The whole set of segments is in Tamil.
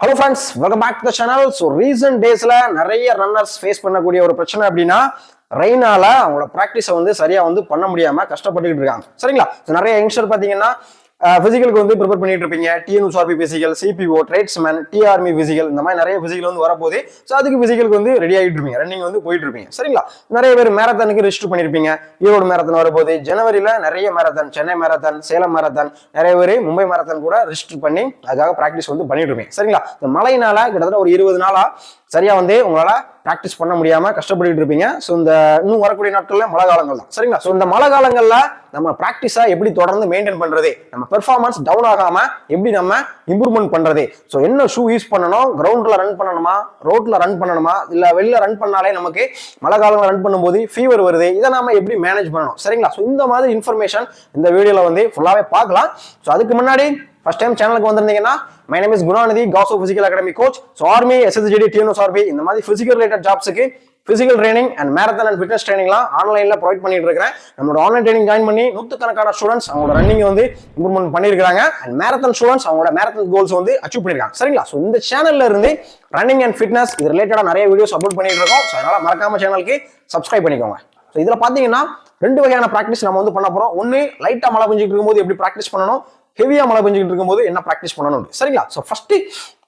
Hello friends, welcome back to the channel. So recent டேஸ்ல நிறைய ரன்னர்ஸ் ஃபேஸ் பண்ணக்கூடிய ஒரு பிரச்சனை அப்படின்னா ரெயினால அவங்களோட ப்ராக்டிஸை வந்து சரியா வந்து பண்ண முடியாம கஷ்டப்பட்டுக்கிட்டு இருக்காங்க. சரிங்களா? நிறைய யங்ஸ்டர் பாத்தீங்கன்னா பிசிக்கலுக்கு வந்து ப்ரிப்பேர் பண்ணிட்டு இருப்பீங்க. டிஎன்யூஆர்பி பிசிக்கல், சிபிஓ, ட்ரேட்ஸ்மேன், டிஆர்மி பிசிக்கல், இந்த மாதிரி நிறைய பிசிக்கல் வந்து வரப்போகுது. ஸோ அதுக்கு பிசிக்கலுக்கு வந்து ரெடி ஆகிட்டு இருப்பீங்க, ரன்னிங் வந்து போயிட்டு இருப்பீங்க. சரிங்களா? நிறைய பேர் மேரத்தானுக்கு ரெஜிஸ்டர் பண்ணிருப்பீங்க. ஈரோடு மேரத்தான் வரப்போகுது. ஜனவரியில நிறைய marathon, Chennai marathon, Salem marathon, நிறைய பேர் மும்பை மேரத்தான் கூட ரெஜிஸ்டர் பண்ணி அதுக்காக ப்ராக்டிஸ் வந்து பண்ணிட்டு இருப்பீங்க. சரிங்களா? இந்த மழையினால கிட்டத்தட்ட ஒரு 20 நாளா சரியா வந்து உங்களால பிராக்டிஸ் பண்ண முடியாம கஷ்டப்பட்டு இருப்பீங்க. ஸோ இந்த இன்னும் வரக்கூடிய நாட்கள்ல மழை காலங்கள் தான். சரிங்களா? ஸோ இந்த மழை காலங்கள்ல நம்ம பிராக்டிஸா எப்படி தொடர்ந்து மெயின்டைன் பண்றது, நம்ம பெர்ஃபார்மன்ஸ் டவுன் ஆகாம எப்படி நம்ம இம்ப்ரூவ்மெண்ட் பண்றது, ஸோ என்ன ஷூ யூஸ் பண்ணணும், கிரவுண்ட்ல ரன் பண்ணணுமா, ரோட்ல ரன் பண்ணணுமா, இல்ல வெளில ரன் பண்ணாலே நமக்கு மழை காலங்கள் ரன் பண்ணும்போது ஃபீவர் வருது, இதை நாம எப்படி மேனேஜ் பண்ணணும். சரிங்களா? ஸோ இந்த மாதிரி இன்ஃபர்மேஷன் இந்த வீடியோல வந்து ஃபுல்லாவே பார்க்கலாம். ஸோ அதுக்கு முன்னாடி ஃபர்ஸ்ட் டைம் சேனலுக்கு வந்திருந்தீங்கன்னா, மை நேம் இஸ் குணாநிதி, காசோ physical academy coach. So army, SSGD, TNURB இந்த மாதிரி பிசிக்கல் ரிலேட்டட் ஜாப்ஸுக்கு physical training and marathon and fitness ட்ரைனிங்லாம் ஆன்லைன்ல ப்ரொவைட் பண்ணிட்டு இருக்கிறேன். நம்மளோட ஆன்லைன் ட்ரைனிங் ஜாயின் பண்ணி நூற்றுக்கணக்கான ஸ்டூடெண்ட்ஸ் அவங்களோட ரன்னிங் வந்து இம்ப்ரூவ்மெண்ட் பண்ணியிருக்காங்க. அண்ட் மேரத்தான் ஸ்டூடெண்ட்ஸ் அவங்களோட மேரத்தான் கோல்ஸ் வந்து அச்சீவ் பண்ணிருக்காங்க. சரிங்களா? ஸோ இந்த சேனல்ல இருந்து ரன்னிங் அண்ட் ஃபிட்னஸ் இது ரிலேட்டடா நிறைய வீடியோஸ் அப்லோட் பண்ணிட்டு இருக்கோம். ஸோ அதனால மறக்காம சேனலுக்கு சப்ஸ்கிரைப் பண்ணிக்கோங்க. ஸோ இதுல பாத்தீங்கன்னா 2 வகையான ப்ராக்டிஸ் நம்ம வந்து பண்ண போறோம். ஒன்னு லைட்டா மழை பெஞ்சிட்டு இருக்கும்போது எப்படி ப்ராக்டிஸ் பண்ணணும், ஹெவியா மழை பெஞ்சிட்டு இருக்கும்போது என்ன ப்ராக்டிஸ் பண்ணணும். சரிங்களா? ஸோ ஃபர்ஸ்ட்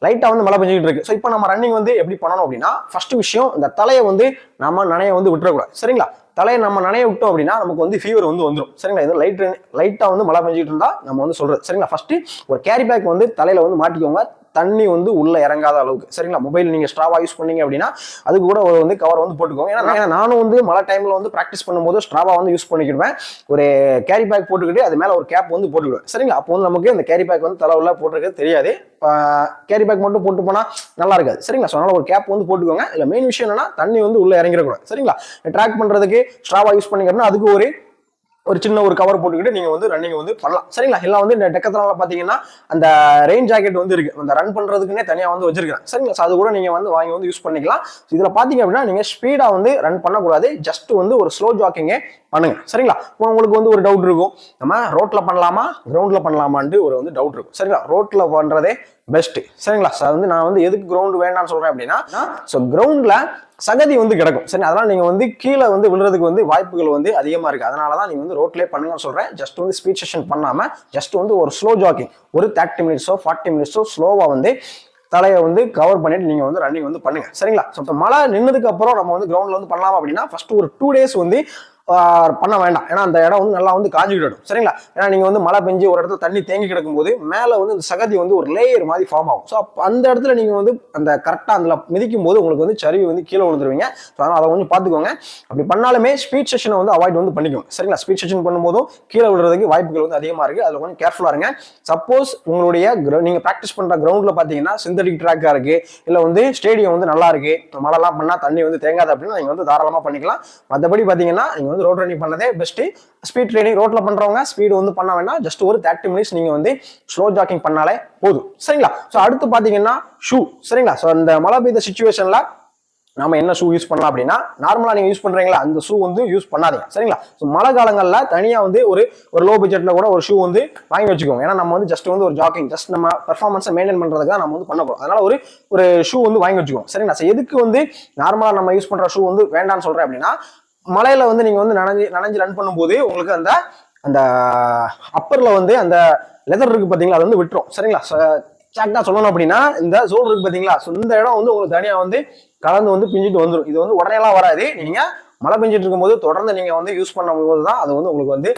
லைட்டா வந்து மழை பெஞ்சிட்டு இருக்கு. ஸோ இப்போ நம்ம ரன்னிங் வந்து எப்படி பண்ணணும் அப்படின்னா, ஃபர்ஸ்ட் விஷயம் இந்த தலையை வந்து நம்ம நனைய வந்து விட்டுறக்கூடாது. சரிங்களா? தலையை நம்ம நனைய விட்டோம் அப்படின்னா நமக்கு வந்து ஃபீவர் வந்து வந்துடும். சரிங்களா? இது லைட்டா வந்து மழை பெஞ்சிட்டு இருந்தா நம்ம வந்து சொல்றது. சரிங்களா? ஃபர்ஸ்ட் ஒரு கேரி பேக் வந்து தலையில வந்து மாட்டிக்கோங்க, தண்ணி வந்து உள்ள இறங்காத அளவுக்கு. சரிங்களா? மொபைல் நீங்க ஸ்ட்ராவா யூஸ் பண்ணீங்க அப்படின்னா அது கூட வந்து கவர் வந்து போட்டுக்கோங்க. ஏன்னா நானும் வந்து மழை டைம்ல வந்து ப்ராக்டிஸ் பண்ணும்போது ஸ்ட்ராவா வந்து யூஸ் பண்ணிக்கிடுவேன். ஒரு கேரி பேக் போட்டுக்கிட்டு அது மேல ஒரு கேப் வந்து போட்டுக்கிடுவேன். சரிங்களா? அப்போ வந்து நமக்கு இந்த கேரி பேக் வந்து தலை உள்ள போட்டுருக்க தெரியாது. கேரி பேக் மட்டும் போட்டு போனா நல்லா இருக்காது. சரிங்களா? ஸோ அதனால ஒரு கேப் வந்து போட்டுக்கோங்க. இல்ல மெயின் விஷயம் என்னன்னா தண்ணி வந்து உள்ள இறங்கிடக்கூடாது. சரிங்களா? ட்ராக் பண்றதுக்கு ஸ்ட்ராவா யூஸ் பண்ணீங்க அப்படின்னா அதுக்கு ஒரு சின்ன ஒரு கவர் போட்டுக்கிட்டு நீங்க வந்து ரன்னிங் வந்து பண்ணலாம். சரிங்களா? எல்லாம் வந்து இந்த டெக்கத்லான்ல பாத்தீங்கன்னா அந்த ரெயின் ஜாக்கெட் வந்து இருக்கு, அந்த ரன் பண்றதுக்குன்னே தனியா வந்து வச்சிருக்கேன். சரிங்களா? அது கூட நீங்க வந்து வாங்கி வந்து யூஸ் பண்ணிக்கலாம். இதுல பாத்தீங்க அப்படின்னா நீங்க ஸ்பீடா வந்து ரன் பண்ணக்கூடாது, ஜஸ்ட் வந்து ஒரு ஸ்லோ ஜாக்கிங்கே பண்ணுங்க. சரிங்களா? உங்களுக்கு வந்து ஒரு டவுட் இருக்கும், நம்ம ரோட்ல பண்ணலாமா கிரவுண்ட்ல பண்ணலாமான்ட்டு ஒரு வந்து டவுட் இருக்கும். சரிங்களா? ரோட்ல பண்றதே பெஸ்ட். சரிங்களா? வந்து நான் வந்து எதுக்கு கிரவுண்ட் வேண்டாம்னு சொல்றேன் அப்படின்னா, ஸோ கிரவுண்ட்ல சகதி வந்து கிடக்கும். சரி, அதனால நீங்க வந்து கீழே வந்து விழுறதுக்கு வந்து வாய்ப்புகள் வந்து அதிகமா இருக்கு. அதனாலதான் நீங்க வந்து ரோட்லயே பண்ணுங்கன்னு சொல்றேன். ஜஸ்ட் வந்து ஸ்பீட் செஷன் பண்ணாம ஜஸ்ட் வந்து ஒரு ஸ்லோ ஜாக்கிங், ஒரு 30 மினிட்ஸோ 40 மினிட்ஸோ ஸ்லோவா வந்து தலையை வந்து கவர் பண்ணிட்டு நீங்க வந்து ரன்னிங் வந்து பண்ணுங்க. சரிங்களா? ஸோ மழை நின்னதுக்கு அப்புறம் நம்ம வந்து கிரவுண்ட்ல வந்து பண்ணலாம் அப்படின்னா ஃபர்ஸ்ட் ஒரு 2 days வந்து பண்ண வேண்டாம். ஏன்னா அந்த இடம் வந்து நல்லா வந்து காஞ்சிக்கிடும். சரிங்களா? ஏன்னா நீங்க வந்து மழை பெஞ்சு ஒரு இடத்துல தண்ணி தேங்கி கிடக்கும் போது மேல வந்து இந்த சகதி வந்து ஒரு லேயர் மாதிரி ஃபார்ம் ஆகும். ஸோ அந்த இடத்துல நீங்க வந்து அந்த கரெக்டா அதுல மிதிக்கும் போது உங்களுக்கு வந்து சரிவு வந்து கீழே விழுந்துருவீங்க. ஸோ அதனால அதை கொஞ்சம் பாத்துக்கோங்க. அப்படி பண்ணாலுமே ஸ்பீட் செஷனை வந்து அவாய்ட் வந்து பண்ணிக்கோங்க. சரிங்களா? ஸ்பீட் செஷன் பண்ணும்போதும் கீழே விழுறதுக்கு வாய்ப்புகள் வந்து அதிகமா இருக்கு. அதுல கொஞ்சம் கேர்ஃபுல்லா இருங்க. சப்போஸ் உங்களுடைய நீங்க பிராக்டிஸ் பண்ற கிரவுண்ட்ல பாத்தீங்கன்னா சிந்தடிக் ட்ராக்கா இருக்கு, இல்ல வந்து ஸ்டேடியம் வந்து நல்லா இருக்கு, மழைலாம் பண்ணா தண்ணி வந்து தேங்காது அப்படின்னா நீங்க வந்து தாராளமா பண்ணிக்கலாம். மற்றபடி பாத்தீங்கன்னா நீங்க வந்து ரோட் ரன்னிங் பண்ணதே பெஸ்ட். ஸ்பீட் ட்ரைனிங் ரோட்ல பண்றவங்க ஸ்பீட் வந்து பண்ண வேண்டாம், ஜஸ்ட் ஒரு 30 மினிட்ஸ் நீங்க வந்து ஸ்லோ ஜாக்கிங் பண்ணாலே போதும். சரிங்களா? சோ அடுத்து பாத்தீங்கன்னா ஷூ. சரிங்களா? சோ இந்த மழை பெய்த சிச்சுவேஷன்ல நாம என்ன ஷூ யூஸ் பண்ணலாம் அப்படின்னா, நார்மலா நீங்க யூஸ் பண்றீங்களா அந்த ஷூ வந்து யூஸ் பண்ணாதீங்க. சரிங்களா? ஸோ மழை காலங்கள்ல தனியா வந்து ஒரு லோ பட்ஜெட்ல கூட ஒரு ஷூ வந்து வாங்கி வச்சுக்கோங்க. ஏன்னா நம்ம வந்து ஜஸ்ட் வந்து ஒரு ஜாக்கிங், ஜஸ்ட் நம்ம பெர்ஃபார்மன்ஸை மெயின்டைன் பண்றதுக்கு நம்ம வந்து பண்ண போறோம். அதனால ஒரு ஷூ வந்து வாங்கி வச்சுக்கோங்க. சரிங்களா? ஸோ எதுக்கு வந்து நார்மலா நம்ம யூஸ் பண்ற ஷூ வந்து வேண்டாம்னு சொல்றேன் அப்படின்னா, மலையில வந்து நீங்க வந்து நனைஞ்சு ரன் பண்ணும்போது உங்களுக்கு அந்த அப்பர்ல வந்து அந்த லெதர் இருக்கு பாத்தீங்களா, அது வந்து விட்டுரும். சரிங்களா? எக்ஸாக்டா சொல்லணும் அப்படின்னா இந்த சோல் இருக்கு பாத்தீங்களா, இந்த இடம் வந்து உங்களுக்கு தனியா வந்து கலந்து வந்து பிஞ்சிட்டு வந்துடும். இது வந்து உடனே எல்லாம் வராது. நீங்க மழை பெஞ்சிட்டு இருக்கும்போது தொடர்ந்து நீங்க வந்து யூஸ் பண்ணும் போது தான் அது வந்து உங்களுக்கு வந்து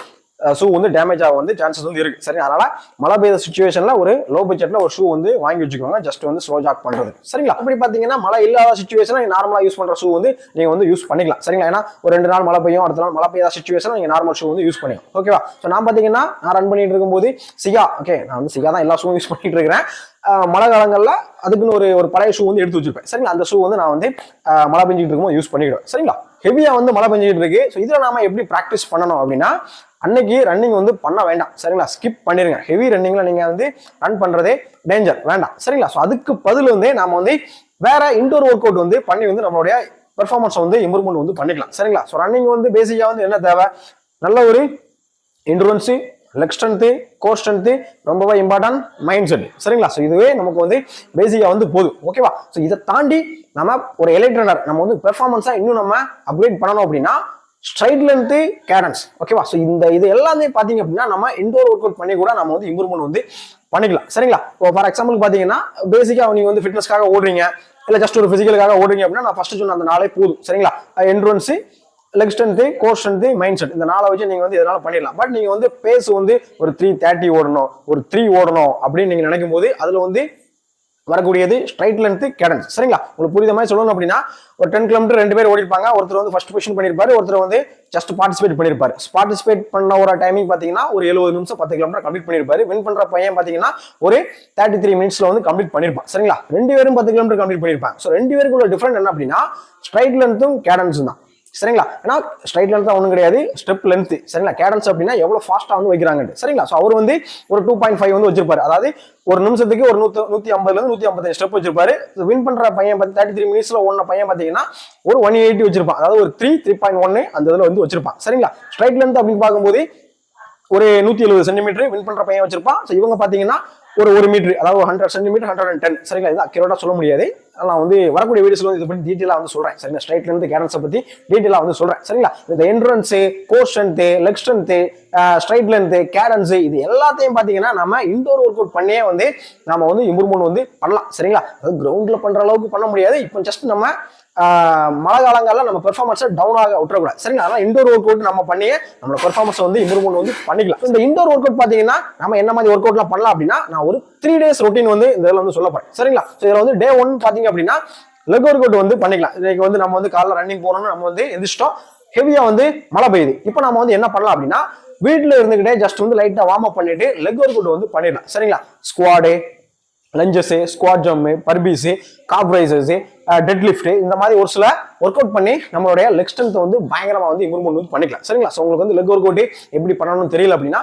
ஷூ வந்து டேமேஜ் ஆக வந்து சான்சஸ் வந்து இருக்கு. சரி, அதனால மழை பெய்த சிச்சுவேஷன்ல ஒரு லோ பட்ஜெட்ல ஒரு ஷூ வந்து வாங்கி வச்சுக்கோங்க, ஜஸ்ட் வந்து ஸ்லோ ஜாக் பண்றது. சரிங்களா? அப்படி பாத்தீங்கன்னா மழை இல்லாத சிச்சுவேஷன் நீங்க நார்மலா யூஸ் பண்ற ஷூ வந்து நீங்க வந்து யூஸ் பண்ணிக்கலாம். சரிங்களா? ஏன்னா ஒரு 2 நாள் மழை பெய்யும், அடுத்த நாள் மழை பெய்யாத சிச்சுவேஷன் நீங்க நார்மல் ஷூ வந்து யூஸ் பண்ணிக்கலாம். ஓகேவா? ஸோ நான் பாத்தீங்கன்னா நான் ரன் பண்ணிட்டு இருக்கும்போது சிகா, ஓகே, நான் வந்து சிகா தான் எல்லா ஷூவும் யூஸ் பண்ணிட்டு இருக்கிறேன். மழை காலங்கள்ல அதுக்குன்னு ஒரு பழைய ஷூ வந்து எடுத்து வச்சிருப்பேன். சரிங்களா? அந்த ஷூ வந்து நான் வந்து மழை பெஞ்சிட்டு இருக்கும்போது யூஸ் பண்ணிடுவேன். சரிங்களா? ஹெவியா வந்து மழை பெஞ்சிட்டு இருக்கு. ஸோ இதுல நாம எப்படி பிராக்டிஸ் பண்ணணும் அப்படின்னா, அன்னைக்கு ரன்னிங் வந்து பண்ண வேண்டாம். சரிங்களா? ஸ்கிப் பண்ணிருங்க. ஹெவி ரன்னிங்ல நீங்க வந்து ரன் பண்றதே டேஞ்சர், வேண்டாம். சரிங்களா? ஸோ அதுக்கு பதில் வந்து நாம வந்து வேற இன்டோர் ஒர்க் அவுட் வந்து பண்ணி வந்து நம்மளுடைய பெர்ஃபார்மன்ஸ் வந்து இம்ப்ரூவ்மெண்ட் வந்து பண்ணிக்கலாம். சரிங்களா? ஸோ ரன்னிங் வந்து பேசிக்கா வந்து என்ன தேவை, நல்ல ஒரு endurance, leg strength, core strength, ரொம்பவே இம்பார்ட்டன்ட் மைண்ட் செட். சரிங்களா? ஸோ இதுவே நமக்கு வந்து பேசிக்கா வந்து போதும். ஓகேவா? ஸோ இதை தாண்டி நம்ம ஒரு எலைட் ரன்னர் நம்ம வந்து பெர்ஃபார்மன்ஸா இன்னும் நம்ம அப்கிரேட் பண்ணணும் அப்படின்னா ஸ்ட்ரைட் லென்த், கேடன்ஸ். ஓகேவா? ஸோ இது எல்லாமே பாத்தீங்க அப்படின்னா நம்ம இன்டோர் ஒர்க் அவுட் பண்ணி கூட நம்ம வந்து இம்ப்ரூவ்மெண்ட் வந்து பண்ணிக்கலாம். சரிங்களா? இப்போ ஃபார் எக்ஸாம்பிள் பாத்தீங்கன்னா பேசிக்கா நீங்க வந்து ஃபிட்னஸ்க்காக ஓடுறீங்க, இல்ல ஜஸ்ட் ஒரு பிசிக்கலுக்காக ஓடுறீங்க அப்படின்னா நான் ஃபர்ஸ்ட் சொன்ன அந்த நாளே போதும். சரிங்களா? Entrance, leg strength, core strength, mind set, இந்த நாளை வச்சு நீங்க வந்து இதனால பண்ணிடலாம். பட் நீங்க வந்து பேஸ் வந்து ஒரு 330 ஓடணும், ஒரு 3 ஓடணும் அப்படின்னு நீங்க நினைக்கும் போது அதுல வந்து வரக்கூடியது ஸ்ட்ரைட் லென்த், கேடன்ஸ். சரிங்களா? உங்களுக்கு புரியுத மாதிரி சொல்லணும் அப்படின்னா ஒரு 10 கிலோமீட்டர் 2 பேர் ஓடிப்பாங்க. ஒருத்தர் வந்து ஃபர்ஸ்ட் பொசிஷன் பண்ணிருப்பாரு, ஒருத்தர் வந்து ஜஸ்ட் பார்ட்டிசிபேட் பண்ணிருப்பாரு. பார்ட்டிசிபேட் பண்ண ஒரு டைமிங் பாத்தீங்கன்னா ஒரு 70 நிமிஷம் 10 கிலோமீட்டர் கம்ப்ளீட் பண்ணிருப்பாரு. வின் பண்ற பையன் பாத்தீங்கன்னா ஒரு 33 மினிட்ஸ்ல வந்து கம்ப்ளீட் பண்ணிருப்பான். சரிங்களா? 2 பேரும் 10 கிலோமீட்டர் கம்ப்ளீட் பண்ணிருப்பாங்க. ஸோ 2 பேருக்கு உள்ள டிஃபரெண்ட் என்ன அப்படின்னா ஸ்ட்ரைட் லென்த்தும் கேடன்ஸும் தான். சரிங்களா? ஏன்னா ஸ்ட்ரைட் லென்த் தான் ஒன்றும் கிடையாது, ஸ்டெப் லென்த். சரிங்களா? கேடன்ஸ் அப்படின்னா எவ்வளவு ஃபாஸ்டா வந்து வைக்கிறாங்க. சரிங்களா? ஸோ அவர் வந்து ஒரு 2.5 வந்து வச்சிருப்பாரு. அதாவது ஒரு நிமிஷத்துக்கு ஒரு 150 இருந்து 155 ஸ்டெப் வச்சிருப்பாரு. வின் பண்ற பையன் 33 மினிட்ஸ்ல ஓடின பையன் பாத்தீங்கன்னா ஒரு 180 வச்சிருப்பான். அதாவது ஒரு 3.1 அந்த இதுல வந்து வச்சிருப்பான். சரிங்களா? ஸ்ட்ரைட் லென்த் அப்படின்னு பார்க்கும்போது ஒரு 170 சென்டிமீட்டர் வின் பண்ற பையன் வச்சிருப்பான். ஸோ இவங்க பாத்தீங்கன்னா ஒரு 1 மீட்டர், அதாவது 100 சென்டிமீட்டர், 110. சரிங்களா? இது அக்யூரேட்டா சொல்ல முடியாது. நான் வந்து வரக்கூடிய வீடியோஸ்ல இதை பத்தி டீட்டெயிலா வந்து சொல்றேன். சரிங்களா? ஸ்ட்ரைட் லென்த், கேடன்ஸை பத்தி டீட்டெயிலா வந்து சொல்றேன். சரிங்களா? இந்த entrance, core strength, leg strength, straight length, cadence, இது எல்லாத்தையும் பாத்தீங்கன்னா நம்ம இன்டோர் ஒர்க் அவுட் பண்ணியே வந்து நம்ம வந்து இம்ப்ரூவ்மெண்ட் வந்து பண்ணலாம். சரிங்களா? அது கிரவுண்ட்ல பண்ற அளவுக்கு பண்ண முடியாது. இப்போ ஜஸ்ட் நம்ம மழை காலங்கள்ல நம்ம பெர்ஃபார்மன்ஸை டவுன் ஆக விட்டுறக்கூடாது. சரிங்களா? அதனால இன்டோர் ஒர்க் அவுட் நம்ம பண்ணியே நம்மளோட பெர்ஃபார்மன்ஸ் வந்து இம்ப்ரூவ்மெண்ட் வந்து பண்ணிக்கலாம். இந்த இன்டோர் ஒர்க் அவுட் பாத்தீங்கன்னா நம்ம என்ன மாதிரி ஒர்க் அவுட்லாம் பண்ணலாம் அப்படின்னா நான் ஒரு 3 days ரொட்டீன் வந்து இந்த இதில் வந்து சொல்ல போறேன். சரிங்களா? ஸோ இதில் வந்து டே 1 பாத்தீங்க அப்படின்னா லெக் ஒர்க் அவுட் வந்து பண்ணிக்கலாம். இன்னைக்கு வந்து நம்ம வந்து காலைல ரன்னிங் போறோம்னு நம்ம வந்து எதிர்ச்சிட்டோம், ஹெவியா வந்து மழை பெய்யுது. இப்போ நம்ம வந்து என்ன பண்ணலாம் அப்படின்னா வீட்டில் இருந்துகிட்டே ஜஸ்ட் வந்து லைட்டா வார்ம் அப் பண்ணிட்டு லெக் ஒர்க் அவுட் வந்து பண்ணிடலாம். சரிங்களா? Squat, lunges, squat jump, burpees, calf raises, dead lift, இந்த மாதிரி ஒரு சில ஒர்க் அவுட் பண்ணி நம்மளுடைய லெக் ஸ்ட்ரென்த் வந்து பயங்கரமா வந்து இம்ப்ரூவ்மெண்ட் வந்து பண்ணிக்கலாம். சரிங்களா? ஸோ உங்களுக்கு வந்து லெக் ஒர்க் அவுட் எப்படி பண்ணணும்னு தெரியல அப்படின்னா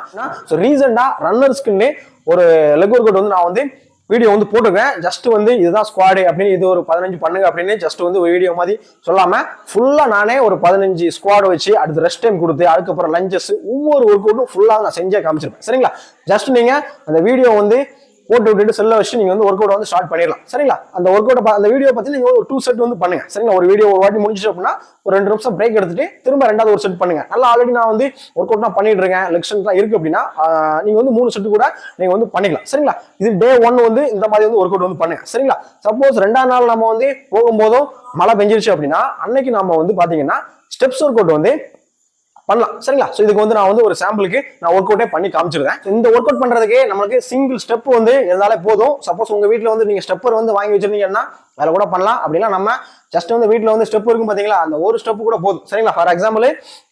ஸோ ரீசெண்டா ரன்னர்ஸ்க்குன்னு ஒரு லெக் ஒர்க் அவுட் வந்து நான் வந்து வீடியோ வந்து போட்டுருக்கேன். ஜஸ்ட் வந்து இதுதான் ஸ்குவாடு அப்படின்னு இது ஒரு 15 பண்ணுங்க அப்படின்னு ஜஸ்ட் வந்து ஒரு வீடியோ மாதிரி சொல்லாம ஃபுல்லா நானே ஒரு 15 ஸ்குவாட் வச்சு அடுத்து ரெஸ்ட் டைம் கொடுத்து அதுக்கப்புறம் லஞ்சஸ் ஒவ்வொரு ஒர்க் அவுட்டும் ஃபுல்லா நான் செஞ்சே காமிச்சிருப்பேன். சரிங்களா? ஜஸ்ட் நீங்க அந்த வீடியோ வந்து போட்டு விட்டுட்டு செல்ல வச்சு நீங்க வந்து ஒர்க் அவுட் வந்து ஸ்டார்ட் பண்ணிடலாம். சரிங்களா? அந்த ஒர்க் அவுட் அந்த வீடியோ பத்தி நீங்க ஒரு 2 செட் வந்து பண்ணுங்க. சரிங்களா? ஒரு வீடியோ ஒரு வாட்டி முடிஞ்சிச்சு அப்படின்னா ஒரு 2 நிமிஷம் பிரேக் எடுத்துட்டு திரும்ப ரெண்டாவது ஒரு செட் பண்ணுங்க. நல்லா ஆல்ரெடி நான் வந்து ஒர்க் அவுட் பண்ணிட்டு இருக்கேன், லெக்ஷன் தான் இருக்கு அப்படின்னா நீங்க வந்து 3 செட் கூட நீங்க வந்து பண்ணிக்கலாம். சரிங்களா? இது டே 1 வந்து இந்த மாதிரி வந்து ஒர்க் அவுட் வந்து பண்ணுங்க. சரிங்களா? சப்போஸ் 2ஆம் நாள் நம்ம வந்து போகும்போதும் மழை பெஞ்சிருச்சு அப்படின்னா அன்னைக்கு நம்ம வந்து பாத்தீங்கன்னா ஸ்டெப்ஸ் ஒர்க் அவுட் வந்து பண்ணலாம். சரிங்களா? ஸோ இதுக்கு வந்து நான் வந்து ஒரு சாம்பிளுக்கு நான் ஒர்க் அவுட்டே பண்ணி காமிச்சிருக்கேன். இந்த ஒர்க் அவுட் பண்றதுக்கு நம்மளுக்கு சிங்கிள் ஸ்டெப் வந்து இருந்தாலே போதும். சப்போஸ் உங்க வீட்டில் வந்து நீங்க ஸ்டெப்பர் வந்து வாங்கி வச்சிருந்தீங்கன்னா அதில் கூட பண்ணலாம். அப்படின்னா நம்ம ஜஸ்ட் வந்து வீட்டில் வந்து ஸ்டெப் இருக்கும் பாத்தீங்களா, அந்த ஒரு ஸ்டெப் கூட போதும். சரிங்களா? ஃபார் எக்ஸாம்பிள்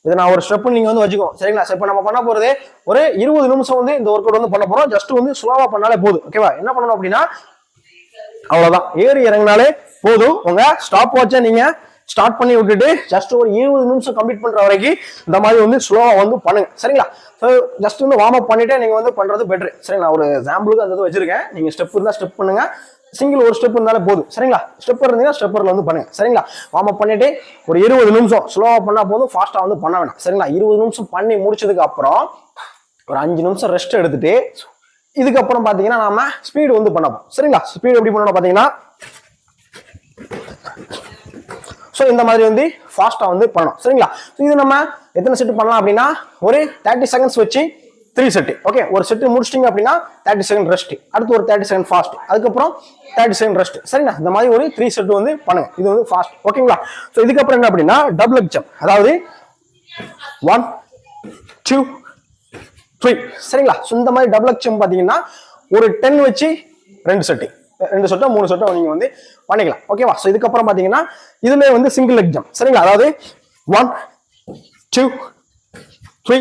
இது நான் ஒரு ஸ்டெப் நீங்க வந்து வச்சுக்கோ. சரிங்களா? இப்போ நம்ம பண்ண போறது ஒரு 20 நிமிஷம் வந்து இந்த ஒர்க் அவுட் வந்து பண்ண போறோம். ஜஸ்ட் வந்து ஸ்லோவா பண்ணாலே போதும். ஓகேவா? என்ன பண்ணணும் அப்படின்னா அவ்வளவுதான், ஏறி இறங்கினாலே போதும். உங்க ஸ்டாப் வாட்சை நீங்க ஸ்டார்ட் பண்ணி விட்டுட்டு ஜஸ்ட் ஒரு 20 நிமிஷம் கம்ப்ளீட் பண்ற வரைக்கும் இந்த மாதிரி வந்து ஸ்லோவா வந்து பண்ணுங்க. சரிங்களா? ஸோ ஜஸ்ட் வந்து வார்ம் அப் பண்ணிட்டு நீங்க வந்து பண்றது பெட்டர். சரிங்களா? நான் ஒரு சாம்பிளுக்கு அந்த வச்சிருக்கேன். நீங்க ஸ்டெப் இருந்தா ஸ்டெப் பண்ணுங்க, சிங்கிள் ஒரு ஸ்டெப் இருந்தாலே போதும். சரிங்களா? ஸ்டெப்பர் இருந்தீங்கன்னா ஸ்டெப்பர்ல வந்து பண்ணுங்க. சரிங்களா? வார்ம் அப் பண்ணிட்டு ஒரு 20 நிமிஷம் ஸ்லோவா பண்ணா போதும், ஃபாஸ்டா வந்து பண்ண வேணாம். சரிங்களா? 20 நிமிஷம் பண்ணி முடிச்சதுக்கு அப்புறம் ஒரு 5 நிமிஷம் ரெஸ்ட் எடுத்துட்டு இதுக்கப்புறம் பாத்தீங்கன்னா நாம ஸ்பீடு வந்து பண்ணப்போம். சரிங்களா? ஸ்பீடு எப்படி பண்ணணும் பாத்தீங்கன்னா ஸோ இந்த மாதிரி வந்து ஃபாஸ்டா வந்து பண்ணணும். சரிங்களா? இது நம்ம எத்தனை செட் பண்ணலாம் அப்படின்னா ஒரு 30 செகண்ட்ஸ் வச்சு 3 செட். ஓகே, ஒரு செட் முடிச்சிட்டீங்க அப்படின்னா 30 செகண்ட் ரெஸ்ட், அடுத்து ஒரு 30 செகண்ட் ஃபாஸ்ட், அதுக்கப்புறம் 30 செகண்ட் ரெஸ்ட். சரிங்களா? இந்த மாதிரி ஒரு 3 செட் வந்து பண்ணுங்க. இது வந்து ஃபாஸ்ட். ஓகேங்களா? ஸோ இதுக்கப்புறம் என்ன அப்படின்னா டபுள் லெக் ஜம்ப், அதாவது 1 2 3. சரிங்களா? ஸோ இந்த மாதிரி டபுள் லெக் ஜம்ப் பாத்தீங்கன்னா ஒரு 10 வச்சு 2 செட்டு, 2 செட்டோ 3 செட்டோ நீங்க வந்து பண்ணிக்கலாம். ஓகேவா? ஸோ இதுக்கப்புறம் பாத்தீங்கன்னா இதுல வந்து சிங்கிள் லெக் ஜம்ப். சரிங்களா? அதாவது 1 2 3.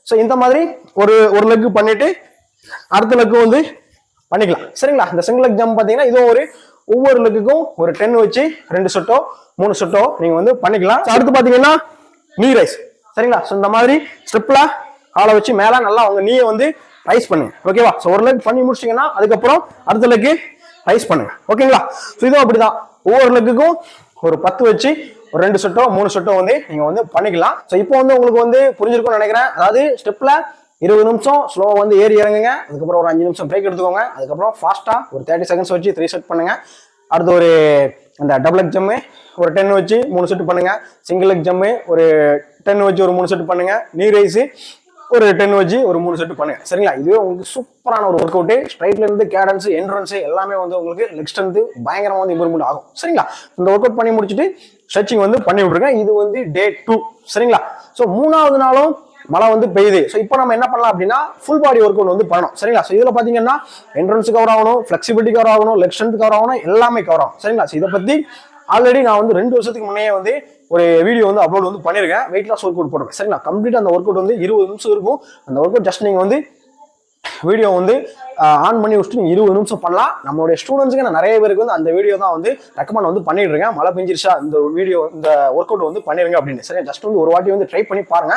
ஸோ இந்த மாதிரி ஒரு லெக் பண்ணிட்டு அடுத்த லெக் வந்து பண்ணிக்கலாம். சரிங்களா? இந்த சிங்கிள் லெக் ஜம்ப் பாத்தீங்கன்னா இதுவும் ஒவ்வொரு லெக்குக்கும் ஒரு 10 வச்சு 2 செட்டோ 3 செட்டோ நீங்க வந்து பண்ணிக்கலாம். அடுத்து பாத்தீங்கன்னா நீ ரைஸ். சரிங்களா? ஸோ இந்த மாதிரி ஸ்டெப்ல காலை வச்சு மேல நல்லா உங்க நீயை வந்து ரைஸ் பண்ணுங்க. ஓகேவா? ஸோ ஒரு லெக் பண்ணி முடிச்சிட்டீங்கன்னா அதுக்கப்புறம் அடுத்த லெக் ரைஸ் பண்ணுங்க. ஓகேங்களா? ஸோ இதுவும் அப்படிதான், ஒவ்வொரு லெக்குக்கும் ஒரு 10 வச்சு ஒரு 2 செட்டோ 3 செட்டோ வந்து நீங்க வந்து பண்ணிக்கலாம். ஸோ இப்போ வந்து உங்களுக்கு வந்து புரிஞ்சிருக்கும்னு நினைக்கிறேன். அதாவது ஸ்டெப்ல 20 நிமிஷம் ஸ்லோவா வந்து ஏறி இறங்குங்க. அதுக்கப்புறம் ஒரு 5 நிமிஷம் பிரேக் எடுத்துக்கோங்க. அதுக்கப்புறம் ஃபாஸ்டா ஒரு 30 செகண்ட்ஸ் வச்சு 3 செட் பண்ணுங்க. அடுத்து ஒரு அந்த டபுள் லெக் ஜம்ப் ஒரு 10 வச்சு 3 செட் பண்ணுங்க. சிங்கிள் லெக் ஜம்ப் ஒரு 10 வச்சு ஒரு 3 செட் பண்ணுங்க. நீ ரைஸ் ஒரு 10 வச்சு ஒரு 3 செட் பண்ணுங்க. சரிங்களா? இதுவே உங்களுக்கு சூப்பரான ஒரு ஒர்க் அவுட். ஸ்ட்ரைட்ல இருந்து கேடன்ஸ், என்ட்ரன்ஸ் எல்லாமே வந்து உங்களுக்கு லெக் ஸ்ட்ரென்த் பயங்கரமா வந்து இம்ப்ரூவ்மெண்ட் ஆகும். சரிங்களா? இந்த ஒர்க் அவுட் பண்ணி முடிச்சுட்டு ஸ்ட்ரெச்சிங் வந்து பண்ணி விட்டுருங்க. இது வந்து டே 2. சரிங்களா? ஸோ 3வது நாளும் மழை வந்து பெய்யுது. ஸோ இப்போ நம்ம என்ன பண்ணலாம் அப்படின்னா ஃபுல் பாடி ஒர்க் அவுட் வந்து பண்ணணும். சரிங்களா? ஸோ இதில் பார்த்தீங்கன்னா என்ட்ரன்ஸ் கவர் ஆகணும், ஃபிளெக்சிபிலிட்டி கவர் ஆகணும், லெக் ஸ்ட்ரென்த் கவர் ஆகணும், எல்லாமே கவர் ஆகும். சரிங்களா? ஸோ இதை பற்றி ஆல்ரெடி நான் வந்து 2 வருஷத்துக்கு முன்னே வந்து ஒரு வீடியோ வந்து அப்லோட் வந்து பண்ணியிருக்கேன். வெயிட் லாஸ் ஒர்க் அவுட் போட்டுருக்கேன். சரிங்களா? கம்ப்ளீட் அந்த ஒர்க் அவுட் வந்து 20 நிமிஷம் இருக்கும். அந்த ஒர்க் அவுட் ஜஸ்ட் நீங்கள் வந்து வீடியோ வந்து ஆன் பண்ணி வச்சுட்டு நீங்கள் 20 நிமிஷம் பண்ணலாம். நம்மளுடைய ஸ்டூடெண்ட்ஸுக்கு நான் நிறைய பேருக்கு வந்து அந்த வீடியோ தான் வந்து ரெக்கமெண்ட் வந்து பண்ணிட்டு இருக்கேன். மழை பெஞ்சிருச்சா இந்த வீடியோ இந்த ஒர்க் அவுட் வந்து பண்ணிருங்க அப்படின்னு. சரி, ஜஸ்ட் வந்து ஒரு வாட்டி வந்து ட்ரை பண்ணி பாருங்க.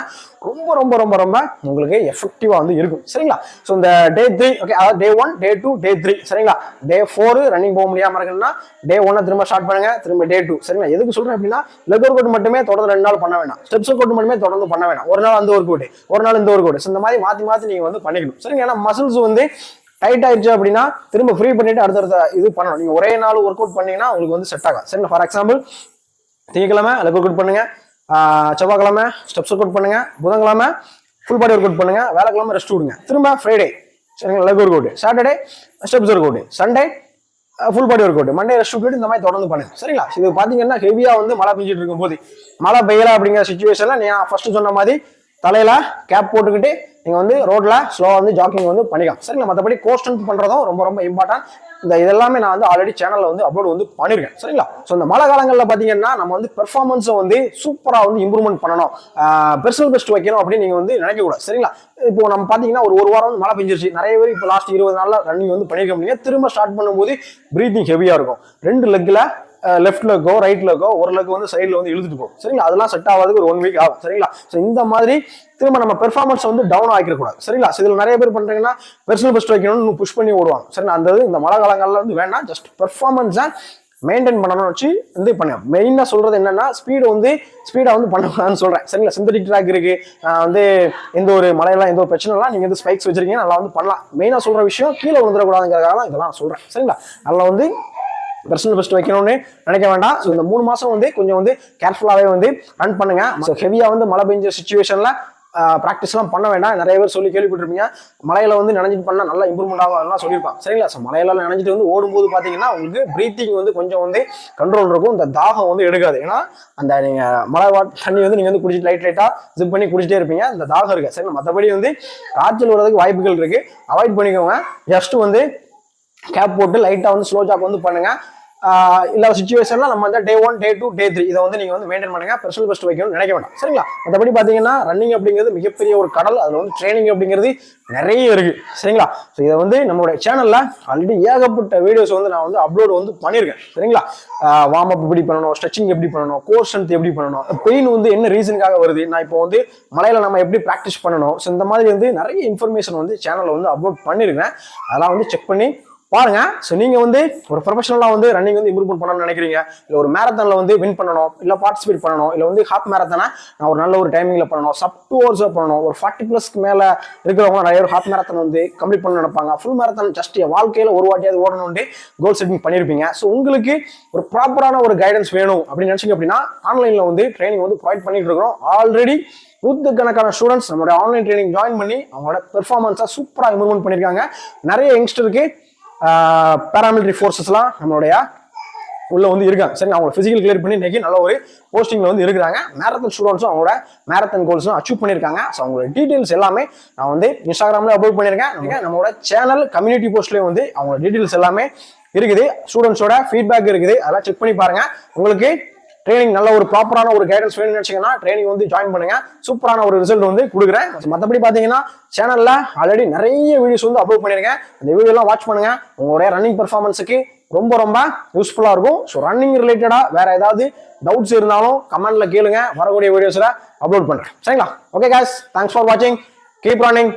ரொம்ப ரொம்ப ரொம்ப ரொம்ப உங்களுக்கு எஃபெக்டிவா வந்து இருக்கும். சரிங்களா? ஸோ இந்த டே 3 ஓகே, அதாவது டே 1, டே 2, டே 3. சரிங்களா? டே 4 ரன்னிங் போக முடியாம இருக்குன்னா டே 1 திரும்ப ஸ்டார்ட் பண்ணுங்க. திரும்ப டே 2. சரிங்களா? எதுக்கு சொல்றேன் அப்படின்னா லெக் ஒர்க் அவுட் மட்டுமே தொடர்ந்து 2 நாள் பண்ண வேண்டாம். ஸ்டெப்ஸ் ஒர்க் அவுட் மட்டுமே தொடர்ந்து பண்ண வேண்டாம். ஒரு நாள் அந்த ஒர்க் அவுட், ஒரு நாள் இந்த ஒர்க் அவுட், இந்த மாதிரி மாத்தி மாத்தி நீங்க வந்து பண்ணிக்கணும். சரிங்க? ஏன்னா மசில்ஸ் வந்து டைட் ஆயிடுச்சு அப்படின்னா திரும்ப ஃப்ரீ பண்ணிட்டு அடுத்த இது பண்ணணும். நீங்க ஒரே நாள் ஒர்க் அவுட் பண்ணீங்கன்னா உங்களுக்கு வந்து செட் ஆகும். சரிங்களா? ஃபார் எக்ஸாம்பிள் திங்கக்கிழமை லெக் ஒர்க் அவுட் பண்ணுங்க, செவ்வாய்க்கிழமை ஸ்டெப்ஸ் ஒர்க் அவுட் பண்ணுங்க, புதன்கிழமை ஃபுல் பாடி ஒர்க் அவுட் பண்ணுங்க, வேலைக்கிழமை ரெஸ்ட் விடுங்க, திரும்ப ஃப்ரைடே சரிங்களா leg work out, Saturday steps work out, Sunday full body work out, Monday rest விட்டு இந்த மாதிரி தொடர்ந்து பண்ணுங்க. சரிங்களா? இது பாத்தீங்கன்னா ஹெவியா வந்து மழை பெஞ்சிட்டு இருக்கும் போது மழை பெய்யல அப்படிங்கிற சுச்சுவேஷன்ல நான் ஃபர்ஸ்ட் சொன்ன மாதிரி தலையில கேப் போட்டுக்கிட்டு நீங்க வந்து ரோட்ல ஸ்லோவா வந்து ஜாக்கிங் வந்து பண்ணிக்கலாம். சரிங்களா? மற்றபடி கோர் ஸ்ட்ரென்த் பண்றதும் ரொம்ப ரொம்ப இம்பார்ட்டன்ட். இதெல்லாமே நான் வந்து ஆல்ரெடி சேனல்ல வந்து அப்லோட் வந்து பண்ணிருக்கேன். சரிங்களா? ஸோ இந்த மழை காலங்களில் பாத்தீங்கன்னா நம்ம வந்து பெர்ஃபார்மன்ஸை வந்து சூப்பரா வந்து இம்ப்ரூவ்மெண்ட் பண்ணணும், பெர்சனல் பெஸ்ட் வைக்கணும் அப்படின்னு நீங்க வந்து நினைக்க கூடாது. சரிங்களா? இப்போ நம்ம பாத்தீங்கன்னா ஒரு வாரம் வந்து மழை பெஞ்சிருச்சு, நிறைய பேர் இப்போ லாஸ்ட் 20 நாள்ல ரன்னிங் வந்து பண்ணிருக்க முடியும். திரும்ப ஸ்டார்ட் பண்ணும்போது பிரீத்திங் ஹெவியா இருக்கும். 2 லெக்ல லெஃப்ட் லெக்கோ ரைட் லெக்கோ ஒரு லெக் வந்து சைடில் வந்து இழுத்துட்டு போகும். சரிங்களா? அதெல்லாம் செட் ஆகாதுக்கு ஒரு 1 வீக் ஆகும். சரிங்களா? ஸோ இந்த மாதிரி திரும்ப நம்ம பெர்ஃபார்மன்ஸ் வந்து டவுன் ஆகிக்க கூடாது. சரிங்களா? இதில் நிறைய பேர் பண்றீங்கன்னா பெர்சனல் பெஸ்ட் வைக்கணும்னு புஷ் பண்ணி ஓடுவாங்க. சரிங்களா? அந்த இந்த மழை காலங்களில் வந்து வேணாம், ஜஸ்ட் பெர்ஃபார்மன்ஸை மெயின்டைன் பண்ணணும்னு வச்சு வந்து பண்ண மெயினாக சொல்றது என்னன்னா ஸ்பீடா வந்து பண்ணலாம்னு சொல்றேன். சரிங்களா? சிந்தட்டிக் ட்ராக் இருக்கு, வந்து எந்த ஒரு மழையெல்லாம் எந்த ஒரு பிரச்சனை நீங்க வந்து ஸ்பைக்ஸ் வச்சிருக்கீங்க, நல்லா வந்து பண்ணலாம். மெயினா சொல்ற விஷயம் கீழே விழுந்துடக்கூடாதுங்கிறதுக்காக இதெல்லாம் சொல்றேன். சரிங்களா? நல்லா வந்து பெர்சனல் பெஸ்ட் வைக்கணும்னு நினைக்க வேண்டாம். ஸோ இந்த 3 மாசம் வந்து கொஞ்சம் வந்து கேர்ஃபுல்லாகவே வந்து ரன் பண்ணுங்க. ஸோ ஹெவியா வந்து மழை பெஞ்ச சுச்சுவேஷன்ல ப்ராக்டிஸ்லாம் பண்ண வேண்டாம். நிறைய பேர் சொல்லி கேள்விப்பட்டிருப்பீங்க மலையில வந்து நினைஞ்சிட்டு பண்ணா நல்லா இம்ப்ரூவ்மெண்ட் ஆகும் சொல்லியிருப்பாங்க. சரிங்களா? ஸோ மலையில நினைஞ்சிட்டு வந்து ஓடும்போது பாத்தீங்கன்னா உங்களுக்கு பிரீத்திங் வந்து கொஞ்சம் வந்து கண்ட்ரோல் இருக்கும், இந்த தாகம் வந்து எடுக்காது. ஏன்னா அந்த நீங்க மழை தண்ணி வந்து நீங்க வந்து குடிச்சிட்டு லைட்டா ஜிப் பண்ணி குடிச்சிட்டே இருப்பீங்க, இந்த தாகம் இருக்கு. சரி, மற்றபடி வந்து காய்ச்சல் வர்றதுக்கு வாய்ப்புகள் இருக்கு, அவாய்ட் பண்ணிக்கோங்க. ஜஸ்ட் வந்து கேப் போட்டு லைட்டா வந்து ஸ்லோ ஜாப் வந்து பண்ணுங்க. இல்லாத சுச்சுவேஷன்ல நம்ம வந்து டே 1, டே 2, டே 3 இதை வந்து நீங்க வந்து மெயின்டைன் பண்ணுங்க. பெர்சனல் பெஸ்ட் வைக்கணும்னு நினைக்க வேண்டாம். சரிங்களா? மற்றபடி பாத்தீங்கன்னா ரன்னிங் அப்படிங்கிறது மிகப்பெரிய ஒரு கடல், அதுல வந்து ட்ரைனிங் அப்படிங்கிறது நிறைய இருக்கு. சரிங்களா? ஸோ இதை வந்து நம்மளுடைய சேனல்ல ஆல்ரெடி ஏகப்பட்ட வீடியோஸ் வந்து நான் வந்து அப்லோட் வந்து பண்ணியிருக்கேன். சரிங்களா? வார்ம் அப் எப்படி பண்ணணும், ஸ்ட்ரெச்சிங் எப்படி பண்ணணும், கோர் ஸ்ட்ரென்த் எப்படி பண்ணணும், பெயின் வந்து என்ன ரீசனுக்காக வருது, நான் இப்போ வந்து மலையில நம்ம எப்படி ப்ராக்டிஸ் பண்ணணும், ஸோ இந்த மாதிரி வந்து நிறைய இன்ஃபர்மேஷன் வந்து சேனல்ல வந்து அப்லோட் பண்ணியிருக்கேன். அதெல்லாம் வந்து செக் பண்ணி பாருங்க. ஸோ நீங்க வந்து ஒரு ப்ரொஃபஷனலா வந்து ரன்னிங் வந்து இம்ப்ரூவ் பண்ணணும்னு நினைக்கிறீங்க, இல்லை ஒரு மேரத்தான்ல வந்து வின் பண்ணணும், இல்லை பார்ட்டிசிபேட் பண்ணணும், இல்லை வந்து ஹாஃப் மேரத்தானை நான் ஒரு நல்ல ஒரு டைமிங்ல பண்ணணும், சப் 2 hours பண்ணணும், ஒரு 40+ மேல இருக்கிறவங்க நிறைய ஒரு ஹாஃப் மேரத்தான் வந்து கம்ப்ளீட் பண்ண நினைப்பாங்க. ஃபுல் மேரத்தான் ஜஸ்ட் வாழ்க்கையில ஒரு வாட்டியாவது ஓடணும்னு கோல் செட்டிங் பண்ணியிருப்பீங்க. ஸோ உங்களுக்கு ஒரு ப்ராப்பரான ஒரு கைடன்ஸ் வேணும் அப்படின்னு நினைச்சீங்க அப்படின்னா ஆன்லைன்ல வந்து ட்ரைனிங் வந்து ப்ரொவைட் பண்ணிட்டு இருக்கிறோம். ஆல்ரெடி 100கணக்கான ஸ்டூடெண்ட்ஸ் நம்மளோட ஆன்லைன் ட்ரைனிங் ஜாயின் பண்ணி அவங்களோட பெர்ஃபார்மன்ஸை சூப்பரா இம்ப்ரூவ்மெண்ட் பண்ணியிருக்காங்க. நிறைய யங்ஸ்டருக்கு பாராமிலிட்டரி ஃபோர்ஸஸ்லாம் நம்மளுடைய உள்ள வந்து இருக்காங்க. சரி, அவங்களோட பிசிக்கல் கிளியர் பண்ணி இன்னைக்கு நல்ல ஒரு போஸ்டிங்ல வந்து இருக்கிறாங்க. மேரத்தான் ஸ்டூடெண்ட்ஸும் அவங்களோட மேரத்தான் கோல்ஸும் அச்சீவ் பண்ணியிருக்காங்க. ஸோ அவங்களோட டீடைல்ஸ் எல்லாமே நான் வந்து இன்ஸ்டாகிராம்ல அப்லோட் பண்ணியிருக்கேன். நம்மளோட சேனல் கம்யூனிட்டி போஸ்ட்லேயே வந்து அவங்களோட டீடைல்ஸ் எல்லாமே இருக்குது, ஸ்டூடெண்ட்ஸோட ஃபீட்பேக் இருக்குது, அதெல்லாம் செக் பண்ணி பாருங்க. உங்களுக்கு ட்ரைனிங் நல்ல ஒரு ப்ராப்பரான ஒரு கைடன்ஸ் வேணும்னு நினைச்சீங்கன்னா ட்ரைனிங் வந்து ஜாயின் பண்ணுங்க, சூப்பரான ஒரு ரிசல்ட் வந்து கொடுக்குறேன். மற்றபடி பாத்தீங்கன்னா சேனல்ல ஆல்ரெடி நிறைய வீடியோஸ் வந்து அப்லோட் பண்ணிருக்கேன், அந்த வீடியோ எல்லாம் வாட்ச் பண்ணுங்க. உங்களுடைய ரன்னிங் பெர்ஃபார்மன்ஸுக்கு ரொம்ப ரொம்ப யூஸ்ஃபுல்லா இருக்கும். ஸோ ரன்னிங் ரிலேட்டடா வேற ஏதாவது டவுட்ஸ் இருந்தாலும் கமெண்ட்ல கேளுங்க, வரக்கூடிய வீடியோஸ்ல அப்லோட் பண்றேன். சரிங்களா? ஓகே guys, தேங்க்ஸ் ஃபார் வாட்சிங், கீப் ரன்னிங்.